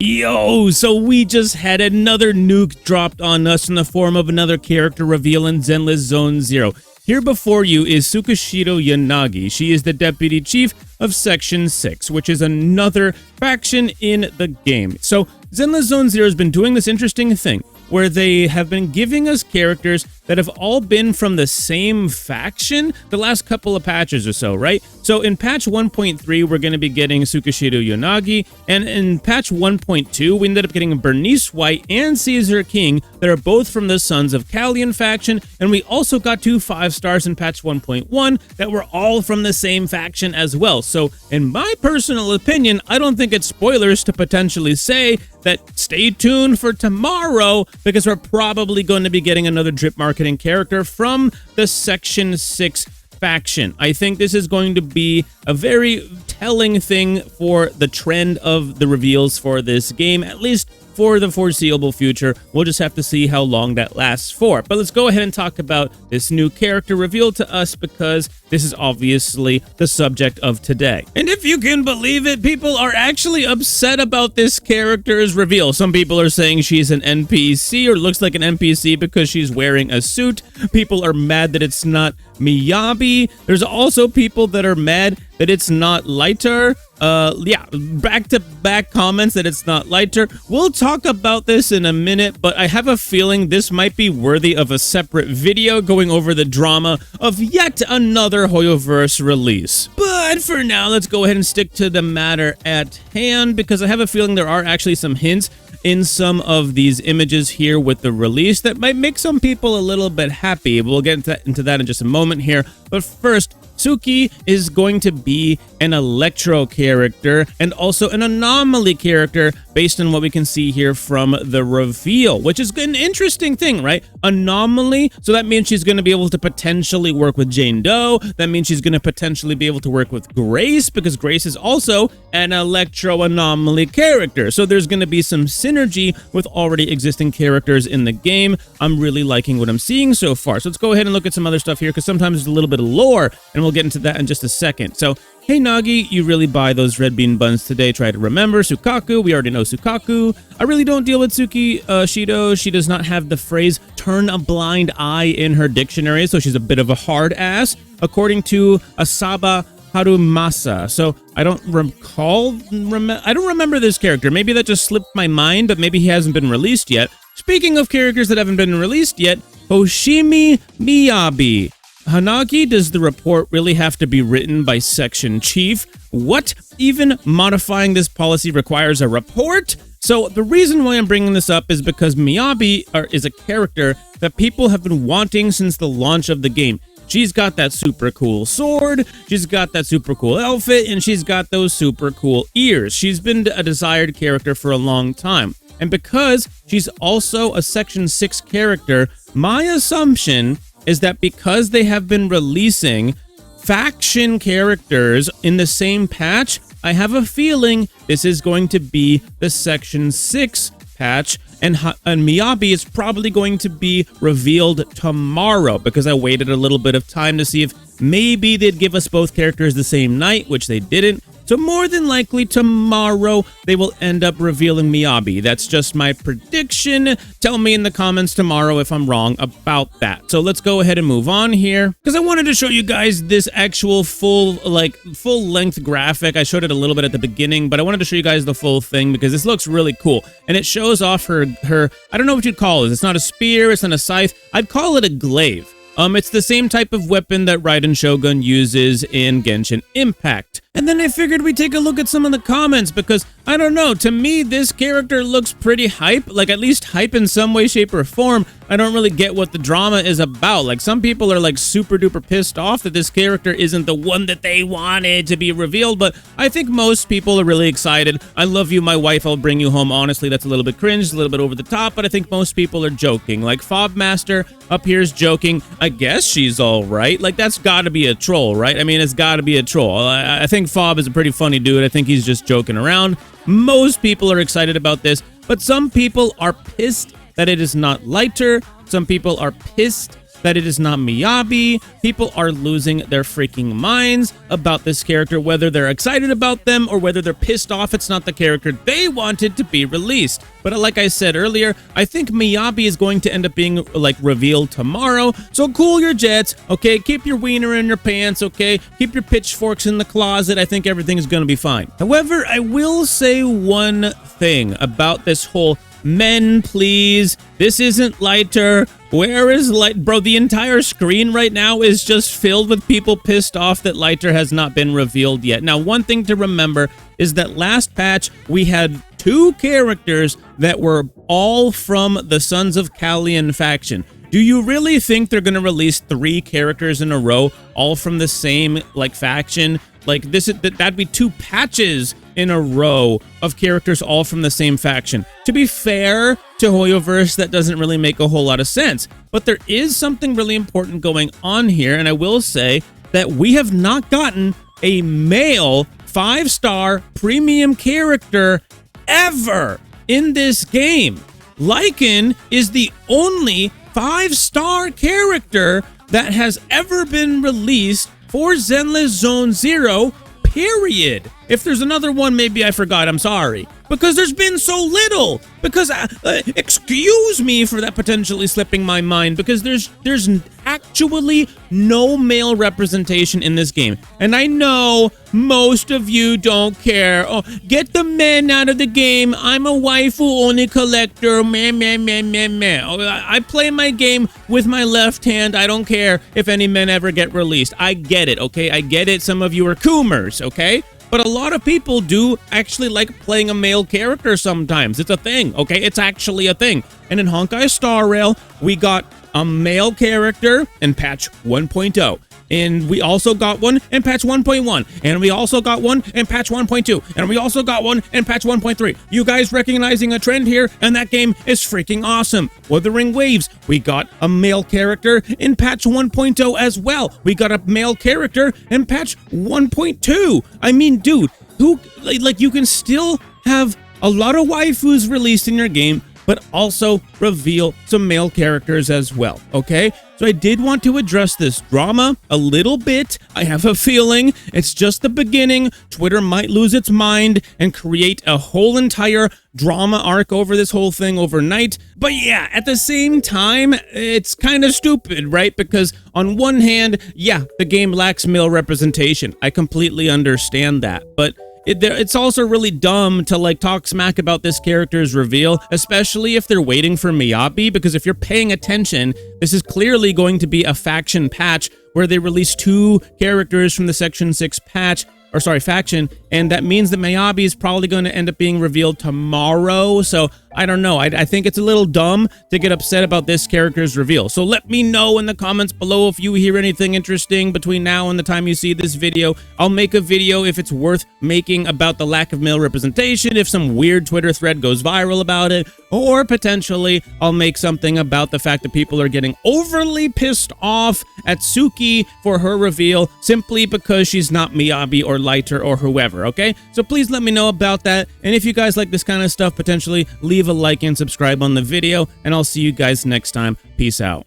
Yo, so we just had another nuke dropped on us in the form of another character reveal in Zenless Zone Zero. Here before you is Tsukishiro Yanagi. She is the deputy chief of Section 6, which is another faction in the game. So Zenless Zone Zero has been doing this interesting thing where they have been giving us characters that have all been from the same faction the last couple of patches or so, right? So in patch 1.3, we're going to be getting Tsukishiro Yanagi, and in patch 1.2, we ended up getting Bernice White and Caesar King that are both from the Sons of Callion faction, and we also got 2 5-stars in patch 1.1 that were all from the same faction as well. So in my personal opinion, I don't think it's spoilers to potentially say that stay tuned for tomorrow, because we're probably going to be getting another drip marketing character from the Section 6 faction. I think this is going to be a very telling thing for the trend of the reveals for this game, at least for the foreseeable future. We'll just have to see how long that lasts for. But let's go ahead and talk about this new character revealed to us, because this is obviously the subject of today. And if you can believe it, people are actually upset about this character's reveal. Some people are saying she's an NPC or looks like an NPC because she's wearing a suit. People are mad that it's not Miyabi. There's also people that are mad that it's not lighter. Yeah, back-to-back comments that it's not lighter. We'll talk about this in a minute, but I have a feeling this might be worthy of a separate video going over the drama of yet another Hoyoverse release. But for now, let's go ahead and stick to the matter at hand, because I have a feeling there are actually some hints in some of these images here with the release that might make some people a little bit happy. We'll get into that in just a moment here. But first, Tsuki is going to be an Electro character and also an Anomaly character based on what we can see here from the reveal, which is an interesting thing, right? Anomaly, so that means she's going to be able to potentially work with Jane Doe. That means she's going to potentially be able to work with Grace, because Grace is also an Electro Anomaly character. So there's going to be some synergy with already existing characters in the game. I'm really liking what I'm seeing so far. So let's go ahead and look at some other stuff here, because sometimes there's a little bit of lore, and we'll get into that in just a second. So, hey Nagi, you really buy those red bean buns today. Try to remember. Sukaku, we already know Sukaku. I really don't deal with Tsukishiro. She does not have the phrase turn a blind eye in her dictionary, so she's a bit of a hard ass, according to Asaba Harumasa. So I don't I don't remember this character. Maybe that just slipped my mind, but maybe he hasn't been released yet. Speaking of characters that haven't been released yet, Hoshimi Miyabi. Hanagi, does the report really have to be written by Section Chief? What? Even modifying this policy requires a report? So the reason why I'm bringing this up is because Miyabi is a character that people have been wanting since the launch of the game. She's got that super cool sword, she's got that super cool outfit, and she's got those super cool ears. She's been a desired character for a long time. And because she's also a Section 6 character, my assumption is that because they have been releasing faction characters in the same patch, I have a feeling this is going to be the Section 6 patch, and Miyabi is probably going to be revealed tomorrow, because I waited a little bit of time to see if maybe they'd give us both characters the same night, which they didn't. So more than likely tomorrow they will end up revealing Miyabi. That's just my prediction. Tell me in the comments tomorrow if I'm wrong about that. So let's go ahead and move on here, because I wanted to show you guys this actual full-length graphic. I showed it a little bit at the beginning, but I wanted to show you guys the full thing because this looks really cool. And it shows off her I don't know what you'd call it. It's not a spear, it's not a scythe. I'd call it a glaive. It's the same type of weapon that Raiden Shogun uses in Genshin Impact. And then I figured we'd take a look at some of the comments, because, I don't know, to me, this character looks pretty hype, like at least hype in some way, shape, or form. I don't really get what the drama is about. Like, some people are like super duper pissed off that this character isn't the one that they wanted to be revealed, but I think most people are really excited. I love you, my wife, I'll bring you home. Honestly, that's a little bit cringe, a little bit over the top, but I think most people are joking. Like, Fobmaster up here is joking. I guess she's all right. Like, that's gotta be a troll, right? I mean, it's gotta be a troll. I think Fob is a pretty funny dude. I think he's just joking around. Most people are excited about this, but some people are pissed that it is not lighter. Some people are pissed that it is not Miyabi. People are losing their freaking minds about this character, whether they're excited about them or whether they're pissed off it's not the character they wanted to be released. But like I said earlier, I think Miyabi is going to end up being like revealed tomorrow. So cool your jets, okay? Keep your wiener in your pants, okay? Keep your pitchforks in the closet. I think everything is going to be fine. However, I will say one thing about this whole men, please. This isn't Lighter. Where is Light? Bro, the entire screen right now is just filled with people pissed off that Lighter has not been revealed yet. Now, one thing to remember is that last patch, we had 2 characters that were all from the Sons of Kalian faction. Do you really think they're going to release 3 characters in a row, all from the same, like, faction? Like, that'd be 2 patches in a row of characters all from the same faction. To be fair to Hoyoverse, that doesn't really make a whole lot of sense. But there is something really important going on here, and I will say that we have not gotten a male 5-star premium character ever in this game. Lycan is the only 5-star character that has ever been released for Zenless Zone Zero, period. If there's another one, maybe I forgot, I'm sorry. Because there's been so little. Because, excuse me for that potentially slipping my mind, because there's actually no male representation in this game. And I know most of you don't care. Oh, get the men out of the game. I'm a waifu-only collector. Meh, meh, meh, meh, meh. Oh, I play my game with my left hand. I don't care if any men ever get released. I get it, okay? I get it. Some of you are coomers, okay? But a lot of people do actually like playing a male character sometimes. It's a thing, okay? It's actually a thing. And in Honkai Star Rail, we got a male character in patch 1.0. And we also got one in patch 1.1. And we also got one in patch 1.2. And we also got one in patch 1.3. You guys recognizing a trend here? And that game is freaking awesome. Wuthering Waves, we got a male character in patch 1.0 as well. We got a male character in patch 1.2. I mean, dude, who, like, you can still have a lot of waifus released in your game, but also reveal some male characters as well, okay? So I did want to address this drama a little bit. I have a feeling it's just the beginning. Twitter might lose its mind and create a whole entire drama arc over this whole thing overnight. But yeah, at the same time, it's kind of stupid, right? Because on one hand, yeah, the game lacks male representation. I completely understand that, but it's also really dumb to like talk smack about this character's reveal, especially if they're waiting for Miyabi, because if you're paying attention, this is clearly going to be a faction patch where they release 2 characters from the Section 6 faction, and that means that Miyabi is probably going to end up being revealed tomorrow. So I don't know. I think it's a little dumb to get upset about this character's reveal. So let me know in the comments below if you hear anything interesting between now and the time you see this video. I'll make a video if it's worth making about the lack of male representation, if some weird Twitter thread goes viral about it, or potentially I'll make something about the fact that people are getting overly pissed off at Suki for her reveal simply because she's not Miyabi or Lighter or whoever, okay? So please let me know about that. And if you guys like this kind of stuff, potentially leave a like and subscribe on the video, and I'll see you guys next time. Peace out.